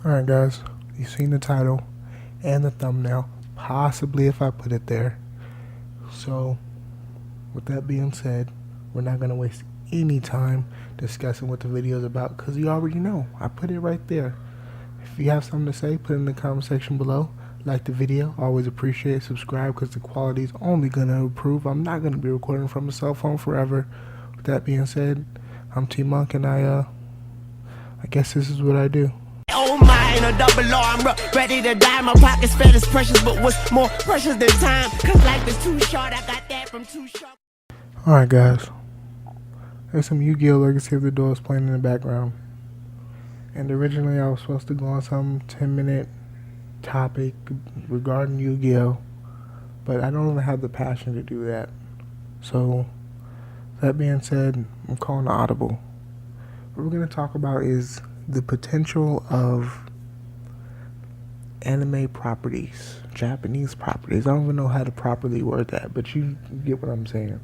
Alright guys, you've seen the title and the thumbnail, possibly if I put it there. So, with that being said, we're not going to waste any time discussing what the video is about because you already know. I put it right there. If you have something to say, put it in the comment section below. Like the video, always appreciate it. Subscribe because the quality is only going to improve. I'm not going to be recording from a cell phone forever. With that being said, I'm T Monk and I guess this is what I do. Oh my, a double arm, ready to die. My pockets fed is precious, but what's more precious than time? Cause life is too short, I got that from Too Short. Alright guys, there's some Yu-Gi-Oh! Legacy of the Duels playing in the background. And originally I was supposed to go on some 10-minute topic regarding Yu-Gi-Oh! But I don't really have the passion to do that. So, that being said, I'm calling an audible. What we're going to talk about is the potential of anime properties, Japanese properties. I don't even know how to properly word that, but you get what I'm saying.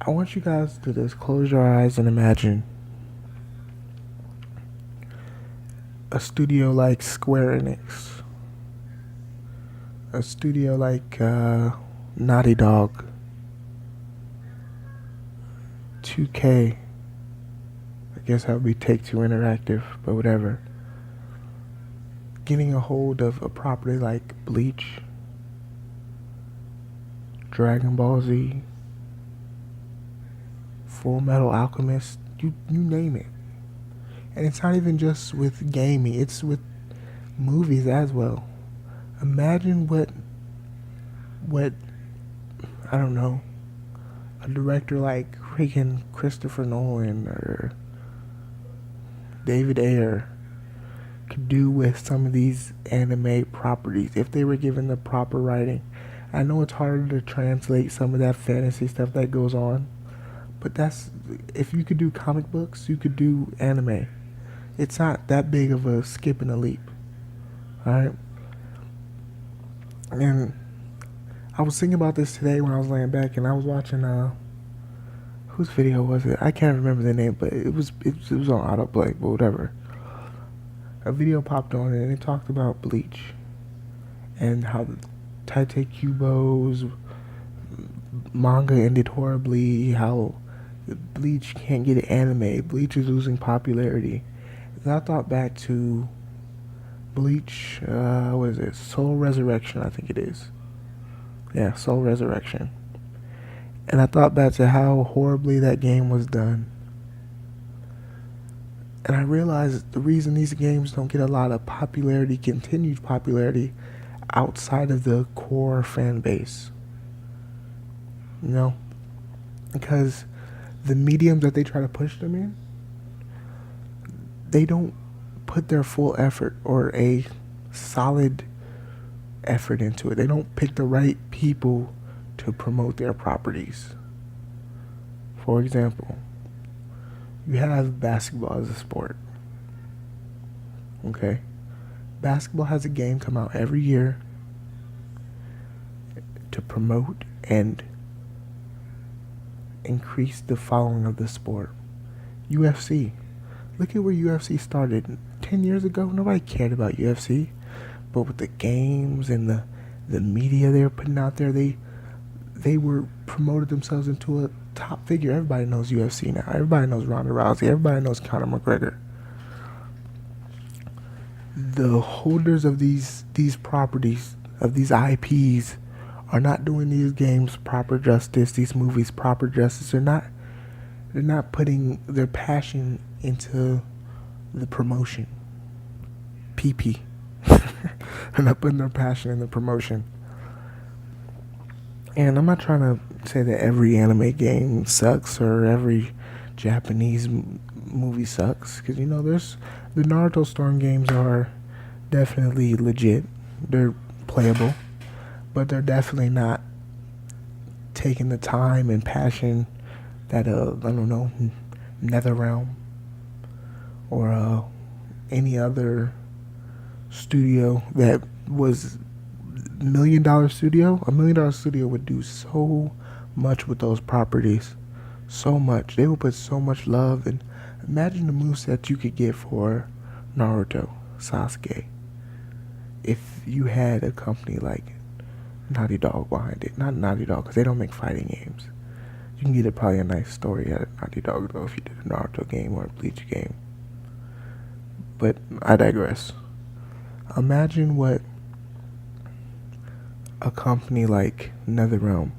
I want you guys to just close your eyes and imagine a studio like Square Enix, a studio like Naughty Dog, 2K, I guess that would be Take-Two Interactive, but whatever, getting a hold of a property like Bleach, Dragon Ball Z, Full Metal Alchemist, you name it. And it's not even just with gaming, it's with movies as well. Imagine what I don't know, a director like freaking Christopher Nolan or David Ayer could do with some of these anime properties if they were given the proper writing. I know it's harder to translate some of that fantasy stuff that goes on, but that's, if you could do comic books, you could do anime. It's not that big of a skip and a leap. Alright? And I was thinking about this today when I was laying back and I was watching whose video was it? I can't remember the name, but it was on autoplay, but whatever. A video popped on and it talked about Bleach and how the Tite Kubo's manga ended horribly, how Bleach can't get an anime, Bleach is losing popularity. And I thought back to Bleach, what is it? Soul Resurrection, I think it is. Yeah, Soul Resurrection. And I thought back to how horribly that game was done. And I realized the reason these games don't get a lot of popularity, continued popularity, outside of the core fan base. You know? Because the mediums that they try to push them in, they don't put their full effort or a solid effort into it. They don't pick the right people to promote their properties. For example, you have basketball as a sport. Okay? Basketball has a game come out every year to promote and increase the following of the sport. UFC. Look at where UFC started. 10 years ago, nobody cared about UFC. But with the games and the media they were putting out there, they were promoted themselves into a top figure. Everybody knows UFC now. Everybody knows Ronda Rousey. Everybody knows Conor McGregor. The holders of these properties, of these IPs, are not doing these games proper justice, these movies proper justice. They're not putting their passion into the promotion. PP. They're not putting their passion in the promotion. And I'm not trying to say that every anime game sucks or every Japanese movie sucks, because you know there's the Naruto Storm games are definitely legit. They're playable, but they're definitely not taking the time and passion that I don't know, NetherRealm or any other studio that was $1 million studio. $1 million studio would do so much with those properties. So much. They would put so much love, and imagine the moveset you could get for Naruto, Sasuke, if you had a company like Naughty Dog behind it, not Naughty Dog because they don't make fighting games. You can get probably a nice story out of Naughty Dog though if you did a Naruto game or a Bleach game. But I digress. Imagine what a company like NetherRealm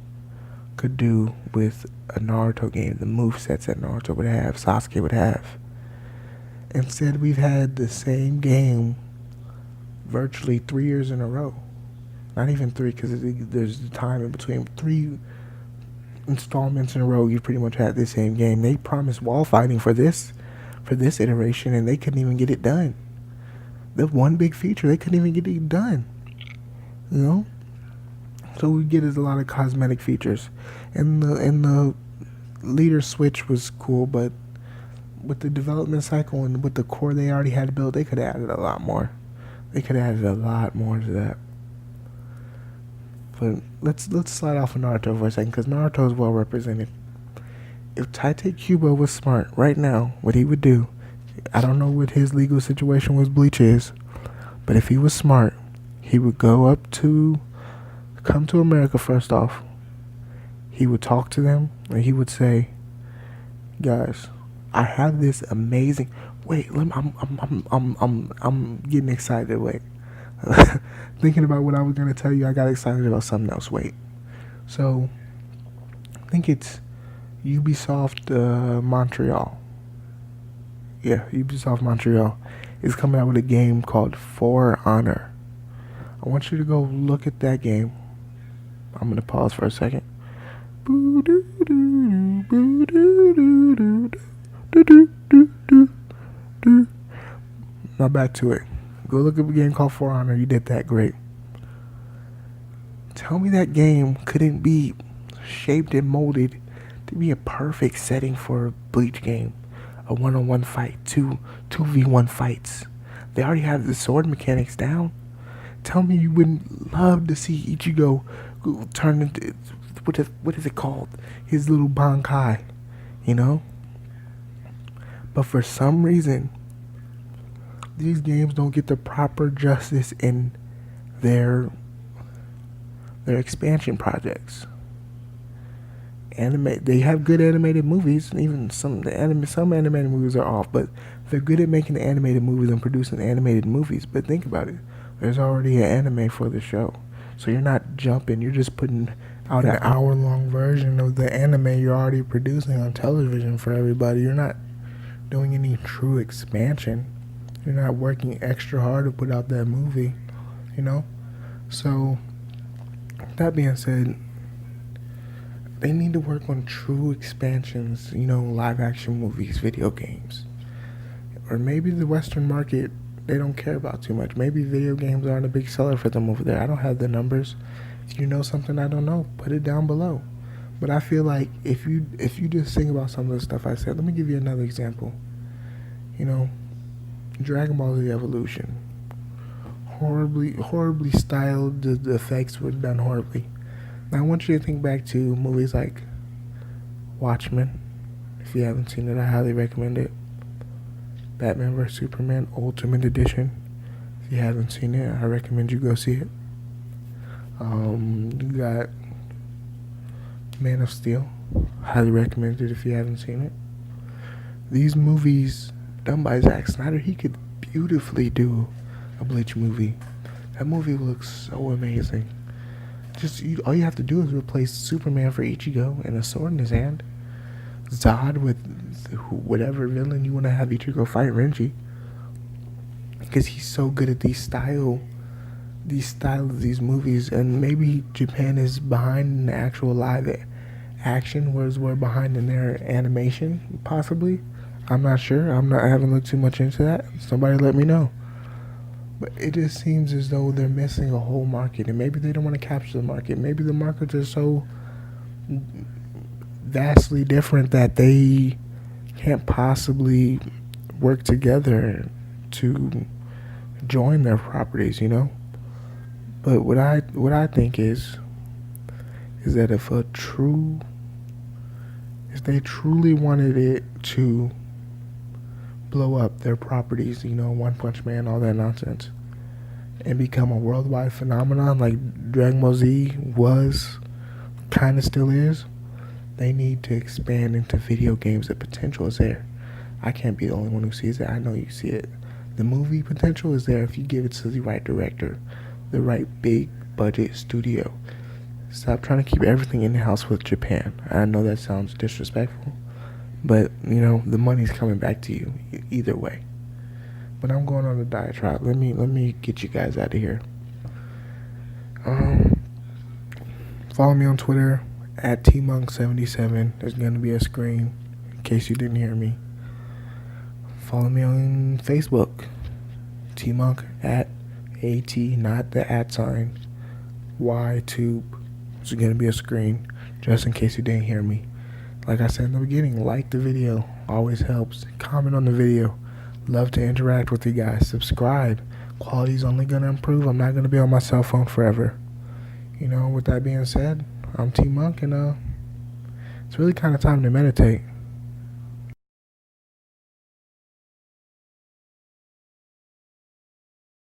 could do with a Naruto game, the movesets that Naruto would have, Sasuke would have. Instead, we've had the same game virtually 3 years in a row. Not even three, because there's the time in between. 3 installments in a row, you pretty much had the same game. They promised wall fighting for this iteration, and they couldn't even get it done. The one big feature, they couldn't even get it done. You know? So we get is a lot of cosmetic features. And the leader switch was cool, but with the development cycle and with the core they already had built, they could have added a lot more. They could have added a lot more to that. But let's slide off of Naruto for a second, because Naruto is well represented. If Tite Kubo was smart right now, what he would do, I don't know what his legal situation with Bleach is, but if he was smart, he would come to America first off. He would talk to them, and he would say, "Guys, I have this amazing." Wait, I'm getting excited. Wait, thinking about what I was gonna tell you, I got excited about something else. Wait, so I think it's Ubisoft Montreal. Yeah, Ubisoft Montreal is coming out with a game called For Honor. I want you to go look at that game. I'm gonna pause for a second. Now back to it. Go look at a game called For Honor. You did that great. Tell me that game couldn't be shaped and molded to be a perfect setting for a Bleach game. A one-on-one fight, 2v1 fights. They already have the sword mechanics down. Tell me you wouldn't love to see Ichigo turn into, what is it called? His little Bankai, you know? But for some reason, these games don't get the proper justice in their expansion projects. They have good animated movies, and even some animated movies are off, but they're good at making the animated movies and producing animated movies. But think about it. There's already an anime for the show. So you're not jumping, you're just putting out an hour-long version of the anime you're already producing on television for everybody. You're not doing any true expansion. You're not working extra hard to put out that movie, you know? So, that being said, they need to work on true expansions, live-action movies, video games. Or maybe the Western market, they don't care about too much. Maybe video games aren't a big seller for them over there. I don't have the numbers. If you know something I don't know, put it down below. But I feel like if you just think about some of the stuff I said, let me give you another example. Dragon Ball Z Evolution. Horribly styled. The effects were done horribly. Now I want you to think back to movies like Watchmen. If you haven't seen it, I highly recommend it. Batman vs Superman Ultimate Edition. If you haven't seen it, I recommend you go see it. You got Man of Steel. Highly recommend it if you haven't seen it. These movies done by Zack Snyder, he could beautifully do a Bleach movie. That movie looks so amazing. All you have to do is replace Superman for Ichigo and a sword in his hand. Zod with whatever villain you want to have Ichigo fight Renji. Because he's so good at these style of these movies, and maybe Japan is behind in the actual live action, whereas we're behind in their animation, possibly. I'm not sure. I haven't looked too much into that. Somebody let me know. But it just seems as though they're missing a whole market, and maybe they don't want to capture the market. Maybe the markets are so vastly different that they can't possibly work together to join their properties, But what I think is that if they truly wanted it to blow up their properties, One Punch Man, all that nonsense, and become a worldwide phenomenon like Dragon Ball Z was, kind of still is, they need to expand into video games. The potential is there. I can't be the only one who sees it. I know you see it. The movie potential is there if you give it to the right director, the right big budget studio. Stop trying to keep everything in the house with Japan. I know that sounds disrespectful, but the money's coming back to you either way. But I'm going on a diatribe. Let me get you guys out of here. Follow me on Twitter at tmonk77. There's gonna be a screen in case you didn't hear me. Follow me on Facebook, tmonk at at, not the at sign, ytube. There's gonna be a screen just in case you didn't hear me. Like I said in the beginning, like the video, always helps. Comment on the video. Love to interact with you guys. Subscribe. Quality's only gonna improve. I'm not gonna be on my cell phone forever. With that being said, I'm T Monk, and it's really kind of time to meditate.